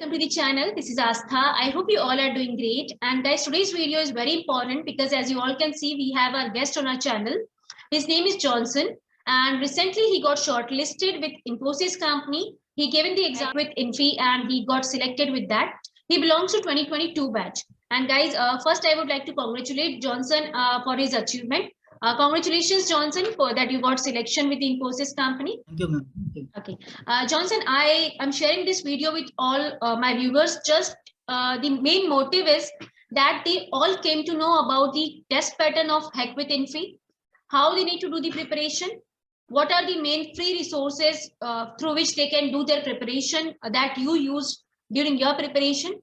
welcome to the channel. This is Astha. I hope you all are doing great. And guys, today's video is very important because as you all can see, we have our guest on our channel. His name is Johnson, and recently he got shortlisted with Infosys company. He given the exam with Infi and he got selected with that. He belongs to 2022 batch. And guys, first I would like to congratulate Johnson for his achievement. Congratulations, Johnson, for that you got selection with the Infosys company. Thank you, ma'am. Okay, Johnson, I am sharing this video with all my viewers. Just the main motive is that they all came to know about the test pattern of Hack with Infi, how they need to do the preparation, what are the main free resources through which they can do their preparation that you use during your preparation.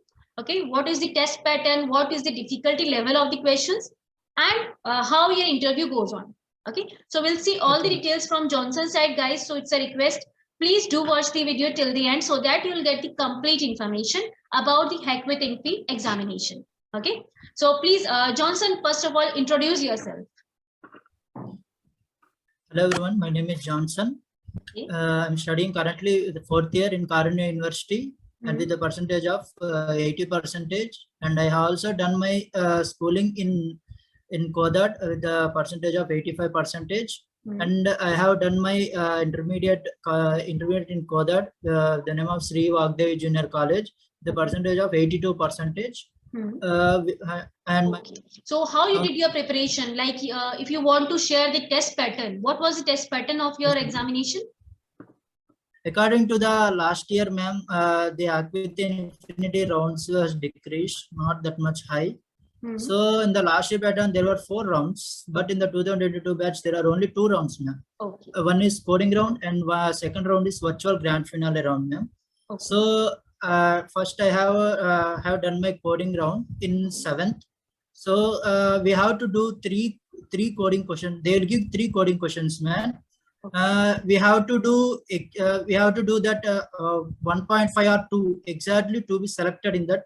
Okay, what is the test pattern, what is the difficulty level of the questions, and how your interview goes on. Okay, so we'll see all the details from Johnson's side, guys. So it's a request, please do watch the video till the end so that you'll get the complete information about the Hack with Infi examination. Okay, so please, Johnson, first of all, introduce yourself. Hello everyone, my name is Johnson. Okay. I'm studying currently the 4th year in Karunya University and with a percentage of 80%. And I have also done my schooling in Kodat with a percentage of 85%. And I have done my intermediate in Kodat, the name of Sri Vagdevi Junior College, the percentage of 82%. So how you did your preparation? Like if you want to share the test pattern, what was the test pattern of your examination? According to the last year, ma'am, the Hack with Infinity rounds was decreased, not that much high. So in the last year pattern, there were 4 rounds, but in the 2022 batch, there are only 2 rounds, ma'am. Okay. One is coding round and second round is virtual grand finale round, ma'am. Okay. So first I have done my coding round in 7th. So we have to do three coding questions. They will give 3 coding questions, man. We have to do that 1.5 or 2 exactly to be selected in that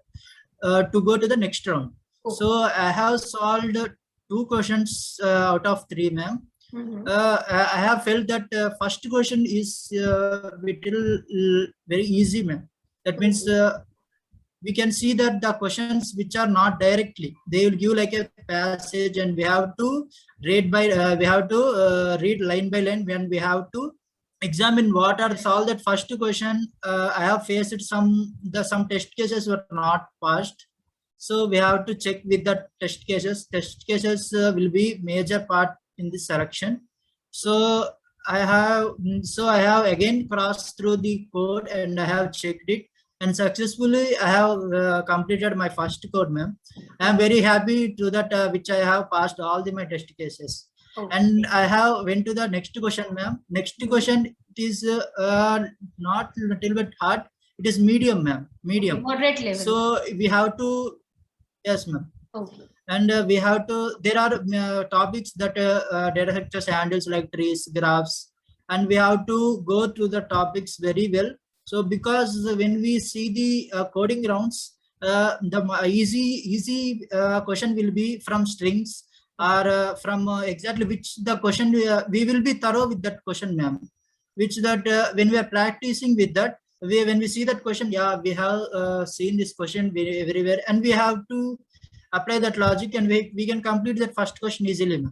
to go to the next round. So I have solved 2 questions out of 3, ma'am. I have felt that first question is very easy, ma'am. That means we can see that the questions which are not directly, they will give like a passage, and we have to read read line by line, when we have to examine what are solved. That first question, I have faced some test cases were not passed. So we have to check with the test cases. Test cases will be major part in this selection. So I have again crossed through the code and I have checked it, and successfully I have completed my first code, ma'am. I am very happy to that which I have passed all my test cases. And I have went to the next question, ma'am. Next question is not little bit hard. It is medium, ma'am. Medium. Moderate level. So we have to. Yes, ma'am. Okay. And we have to, there are topics that data structures handles like trees, graphs, and we have to go through the topics very well. So because when we see the coding rounds, the easy question will be from strings or from exactly which the question we will be thorough with that question, ma'am. Which that when we are practicing with that, when we see that question, yeah, we have seen this question everywhere, and we have to apply that logic, and we can complete that first question easily.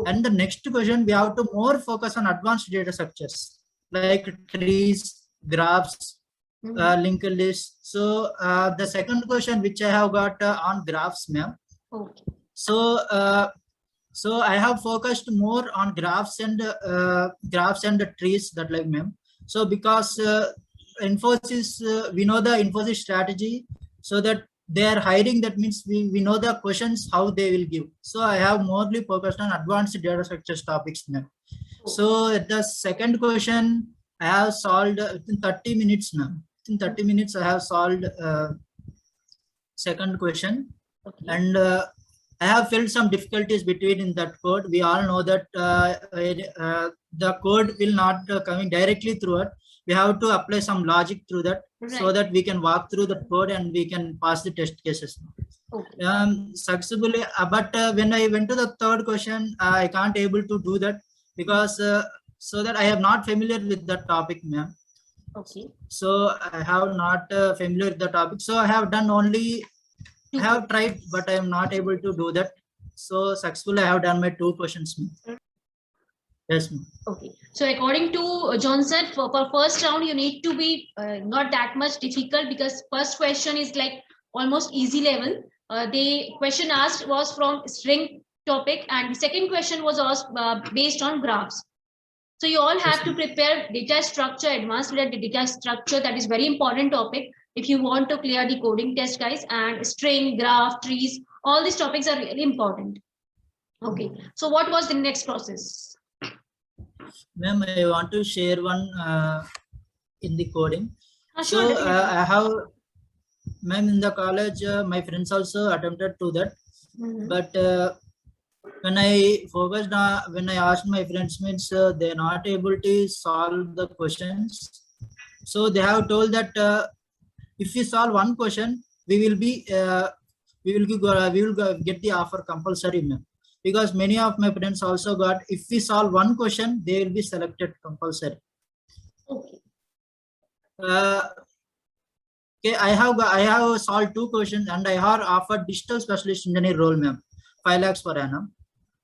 And the next question, we have to more focus on advanced data structures like trees, graphs, linked lists. So the second question which I have got on graphs, ma'am. Okay. So I have focused more on graphs and the trees, that like, ma'am. So because Infosys, we know the Infosys strategy, so that they are hiring, that means we know the questions how they will give. So I have morely focused on advanced data structures topics now. So the second question I have solved within 30 minutes now. In 30 minutes I have solved second question. Okay. And I have felt some difficulties between in that code. We all know that the code will not coming directly through it. We have to apply some logic through that, so that we can walk through the code and we can pass the test cases. Okay. Successfully, but when I went to the third question, I can't able to do that because so that I am not familiar with that topic, ma'am. Okay. So I have not familiar with the topic. So I have done only, I have tried, but I am not able to do that. So successfully I have done my 2 questions, ma'am. Yes, ma'am. Okay. So according to Johnson, for first round, you need to be not that much difficult, because first question is like almost easy level. The question asked was from string topic, and the second question was asked based on graphs. So you all have Yes, to ma'am. prepare data structure, advanced data structure. That is very important topic if you want to clear the coding test, guys. And string, graph, trees, all these topics are really important. Okay. So what was the next process? Ma'am, I want to share one in the coding. Sure, So definitely. I have, ma'am, in the college, my friends also attempted to that. But when I focused on, when I asked my friends, means they're not able to solve the questions. So they have told that if we solve one question, we will be get the offer compulsory, ma'am. Because many of my friends also got, if we solve one question, they will be selected compulsory. Okay. Okay, I have solved 2 questions and I have offered digital specialist engineer role, ma'am, 5 lakhs per annum.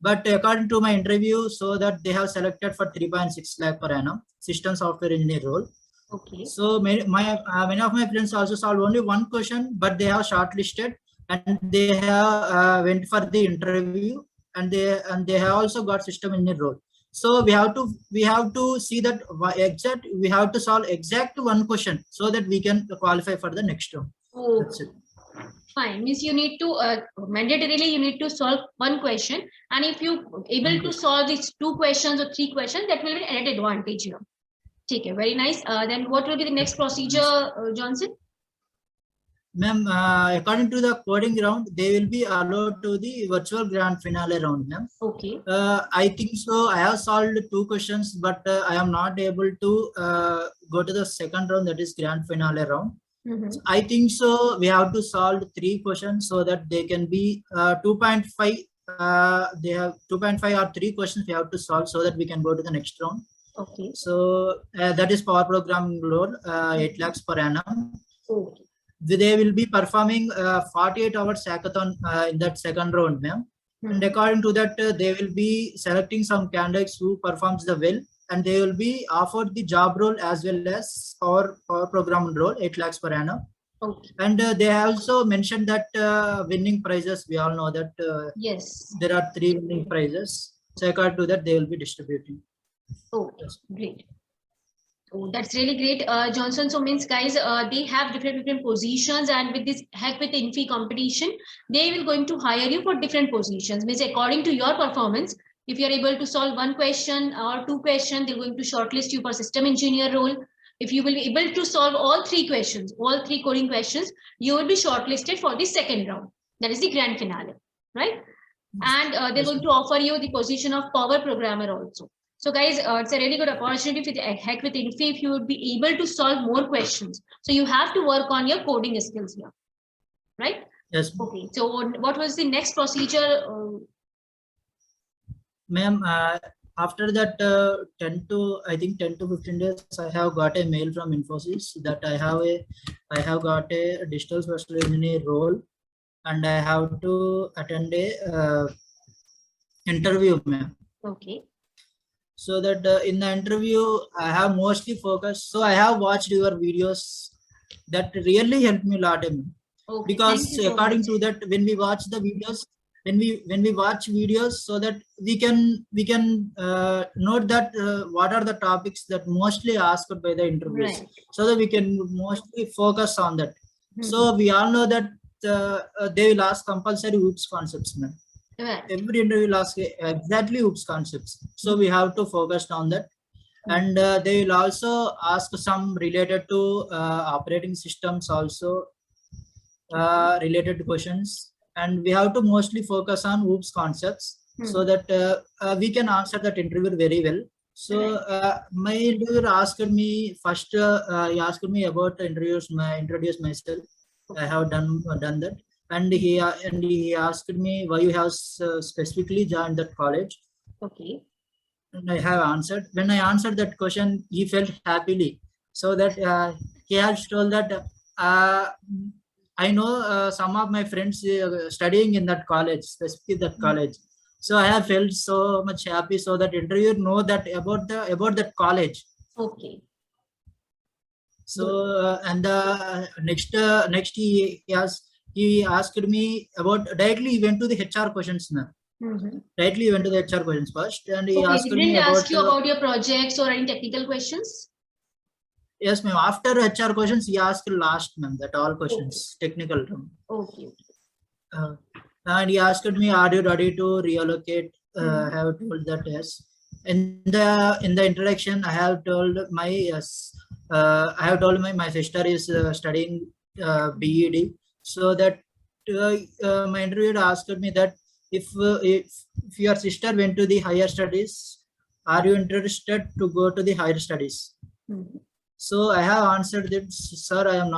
But according to my interview, so that they have selected for 3.6 lakh per annum system software engineer role. Okay. So many of my friends also solved only one question, but they have shortlisted and they have went for the interview, and they have also got system engineer role. So we have to see that we have to solve exact one question so that we can qualify for the next round. Oh, That's it. fine. Means you need to mandatorily you need to solve one question, and if you able to solve these 2 questions or 3 questions, that will be an added advantage here. Okay, very nice. Then what will be the next procedure, Johnson? Ma'am, according to the coding round, they will be allowed to the virtual grand finale round, ma'am. Okay. I think so. I have solved 2 questions, but I am not able to go to the second round, that is grand finale round. So I think so. We have to solve 3 questions so that they can be 2.5. They have 2.5 or 3 questions we have to solve so that we can go to the next round. Okay. So that is power programming load, 8 lakhs per annum. Okay. They will be performing 48 hours hackathon in that second round, ma'am. And according to that, they will be selecting some candidates who performs the well, and they will be offered the job role as well as power program role, 8 lakhs per annum. Okay. And they also mentioned that winning prizes, we all know that yes, there are 3 winning prizes. So according to that, they will be distributing. Oh, great. Oh, that's really great, Johnson. So means, guys, they have different positions, and with this Hack with Infi competition, they will going to hire you for different positions. Means according to your performance, if you are able to solve one question or 2 questions, they're going to shortlist you for system engineer role. If you will be able to solve all 3 questions, all 3 coding questions, you will be shortlisted for the second round. That is the grand finale, right? And they're going to offer you the position of power programmer also. So guys, it's a really good opportunity for the Hack with Infi if you would be able to solve more questions. So you have to work on your coding skills here, right? Yes. Okay. So what was the next procedure? Ma'am, after that 10 to 15 days, I have got a mail from Infosys that I have got a digital special engineer role, and I have to attend a interview, ma'am. Okay. So that in the interview, I have mostly focused. So I have watched your videos that really helped me a lot, ma'am. Okay. Because according to that, when we watch the videos, when we watch videos, so that we can note that what are the topics that mostly asked by the interviews, Right. so that we can mostly focus on that. So we all know that they will ask compulsory OOPS concepts, ma'am. Right. Every interview will ask exactly OOPS concepts, so we have to focus on that. And they will also ask some related to operating systems also, related questions, and we have to mostly focus on OOPS concepts so that we can answer that interview very well. So my interviewer asked me first, he asked me about introduce myself. I have done that, and he asked me why you have specifically joined that college. Okay. And I have answered. When I answered that question, he felt happily. So that he has told that I know some of my friends studying in that college, specifically that college. So I have felt so much happy. So that interviewer know that about that college. Okay. So and next he asked me about directly. He went to the HR questions now. Directly he went to the HR questions first, and he Okay, asked he me didn't ask about. you about your projects or any technical questions? Yes, ma'am. After HR questions, he asked last, ma'am, that all questions, technical term. Okay. And he asked me, "Are you ready to relocate?" I have told that yes. In the introduction, I have told my yes. I have told my sister is studying BEd, so that my interviewer asked me that if your sister went to the higher studies, are you interested to go to the higher studies? So I have answered that, sir, I am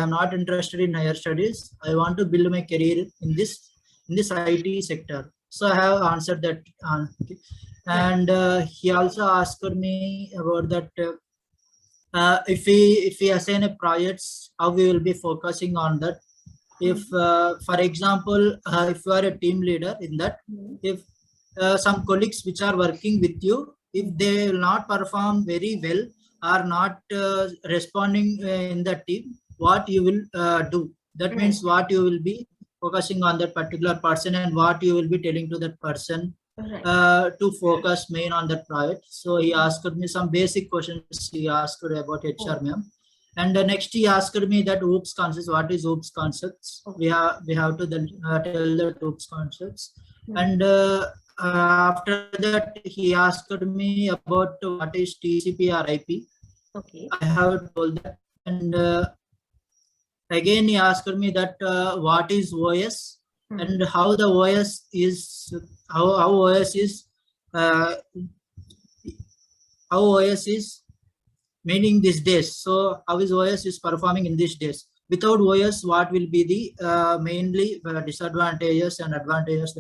not interested in higher studies. I want to build my career in this IT sector. So I have answered that. And he also asked me about that if we assign a projects, how we will be focusing on that. If for example, if you are a team leader in that, if some colleagues which are working with you, if they will not perform very well, are not responding in the team, what you will do? That means what you will be focusing on that particular person, and what you will be telling to that person to focus main on that project. So he asked me some basic questions. He asked about HR, ma'am. And next he asked me that OOPS concepts. What is OOPS concepts? We have to then tell the OOPS concepts. And after that he asked me about what is TCP or IP. Okay. I have told that. And again he asked me that what is OS and how the OS is how OS is meaning these days. So how is OS is performing in these days? Without OS, what will be the mainly disadvantages and advantages?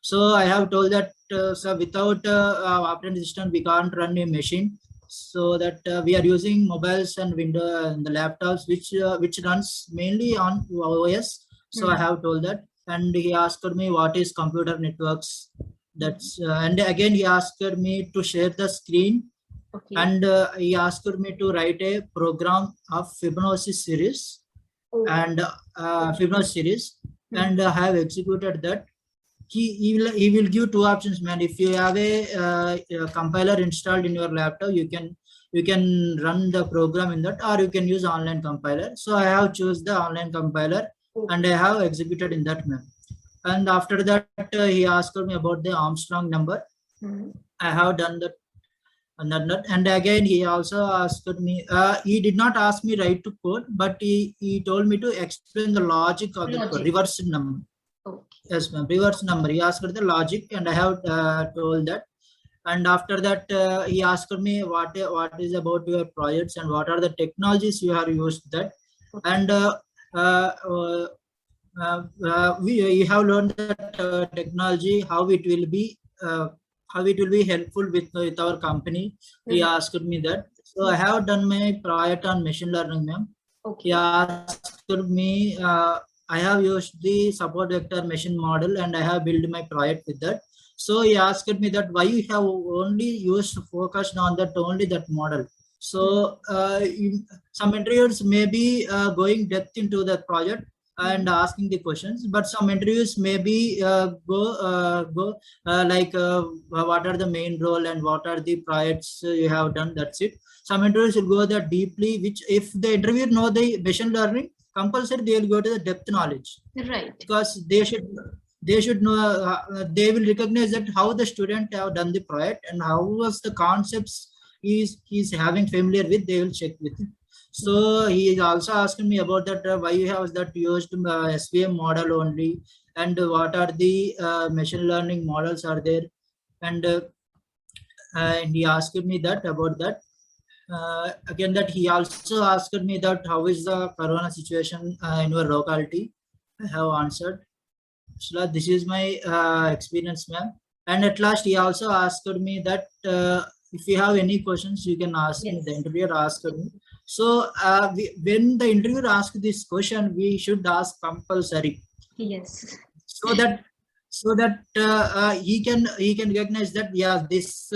So I have told that so without operating system, we can't run a machine. So that we are using mobiles and window and the laptops, which runs mainly on OS. So I have told that, and he asked me what is computer networks. That's and again he asked me to share the screen. Okay. And he asked me to write a program of Fibonacci series and Fibonacci series, and I have executed that. He will give two options, man. If you have a compiler installed in your laptop, you can run the program in that, or you can use online compiler. So I have choose the online compiler, and I have executed in that manner. And after that, he asked me about the Armstrong number. I have done that. And again he also asked me, he did not ask me write to code, but he told me to explain the logic of the reverse number. Okay. Yes, ma'am. Reverse number. He asked the logic, and I have told that. And after that, he asked me what is about your projects and what are the technologies you have used that. Okay. And we have learned that technology, how it will be helpful with our company. He asked me that. So I have done my project on machine learning, ma'am. Okay. He asked me. I have used the support vector machine model, and I have built my project with that. So he asked me that why you have only focused on only that model. So some interviewers may be going depth into that project and asking the questions, but some interviews maybe go like what are the main role and what are the projects you have done. That's it. Some interviews will go that deeply, which if the interviewer know the machine learning, compulsory they will go to the depth knowledge, right? Because they should know, they will recognize that how the student have done the project and how was the concepts he's having familiar with. They will check with it. So he is also asking me about that why you have that used SVM model only, and what are the machine learning models are there, and he asked me that about that. Again, that he also asked me that how is the corona situation in your locality. I have answered. So this is my experience, ma'am. And at last, he also asked me that if you have any questions, you can ask me. The interviewer asked me. So when the interviewer asks this question, we should ask compulsory, Yes. so that he can recognize that, yeah, this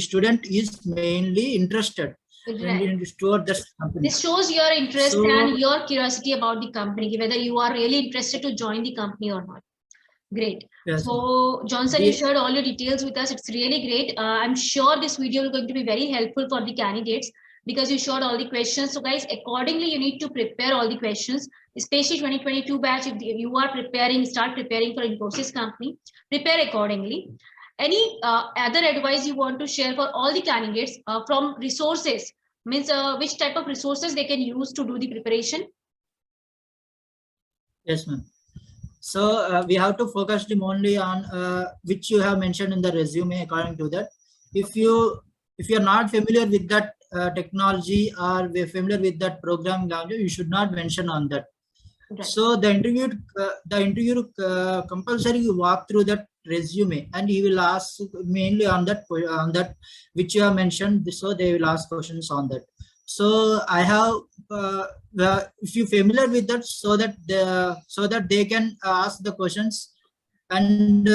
student is mainly interested Right. toward this company. This shows your interest So and your curiosity about the company, whether you are really interested to join the company or not. Great. yes, So Johnson, you the, shared all your details with us. It's really great. I'm sure this video is going to be very helpful for the candidates because you showed all the questions. So guys, accordingly, you need to prepare all the questions, especially 2022 batch. If you are preparing, start preparing for Infosys company, prepare accordingly. Any other advice you want to share for all the candidates from resources, means which type of resources they can use to do the preparation? yes, ma'am. So we have to focus them only on which you have mentioned in the resume. According to that, if you're not familiar with that technology or we're familiar with that programming language, you should not mention on that. Right. So the interviewer compulsory walk through that resume, and he will ask mainly on that which you have mentioned. So they will ask questions on that. So I have if you familiar with that, so that they can ask the questions, and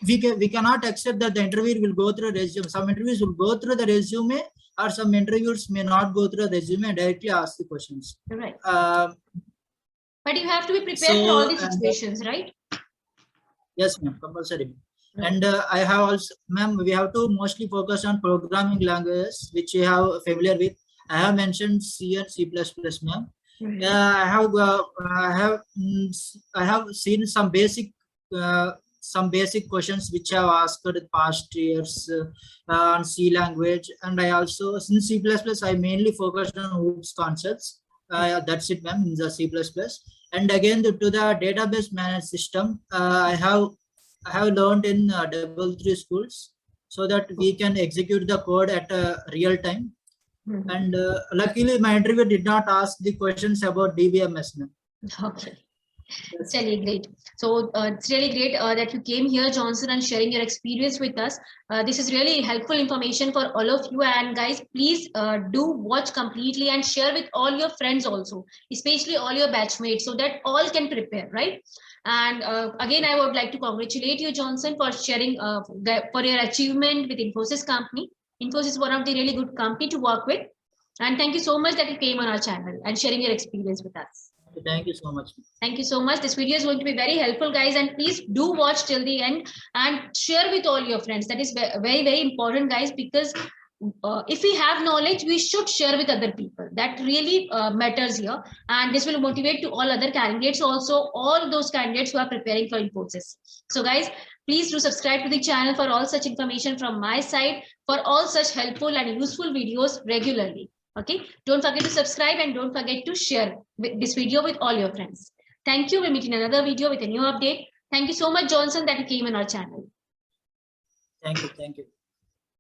we cannot accept that the interviewer will go through resume. Some interviews will go through the resume, or some interviewers may not go through the resume and directly ask the questions. Right. But you have to be prepared for all So, the situations, right? yes, ma'am, compulsory. Right. And I have also, ma'am, we have to mostly focus on programming languages which you have familiar with. I have mentioned C and C++, ma'am. Mhm. I have seen some basic questions which I have asked in past years on C language, and I also, since C++, I mainly focused on hoops concepts. That's it, ma'am, in the C++. And again, to the database managed system, I have learned in double three schools, so that we can execute the code at real time. Mhm. And luckily, my interview did not ask the questions about DBMS, ma'am. Okay. It's really great. So it's really great that you came here, Johnson, and sharing your experience with us. This is really helpful information for all of you. And guys, please do watch completely and share with all your friends also, especially all your batchmates, so that all can prepare, right? And again, I would like to congratulate you, Johnson, for sharing for your achievement with Infosys company. Infosys is one of the really good company to work with. And thank you so much that you came on our channel and sharing your experience with us. Thank you so much. Thank you so much. This video is going to be very helpful, guys, and please do watch till the end and share with all your friends. That is very, very important, guys, because if we have knowledge, we should share with other people. That really matters here, and this will motivate to all other candidates also, all those candidates who are preparing for Infosys. So guys, please do subscribe to the channel for all such information from my side, for all such helpful and useful videos regularly. Okay, don't forget to subscribe and don't forget to share this video with all your friends. Thank you. We'll meet in another video with a new update. Thank you so much, Johnson, that you came on our channel. Thank you. Thank you.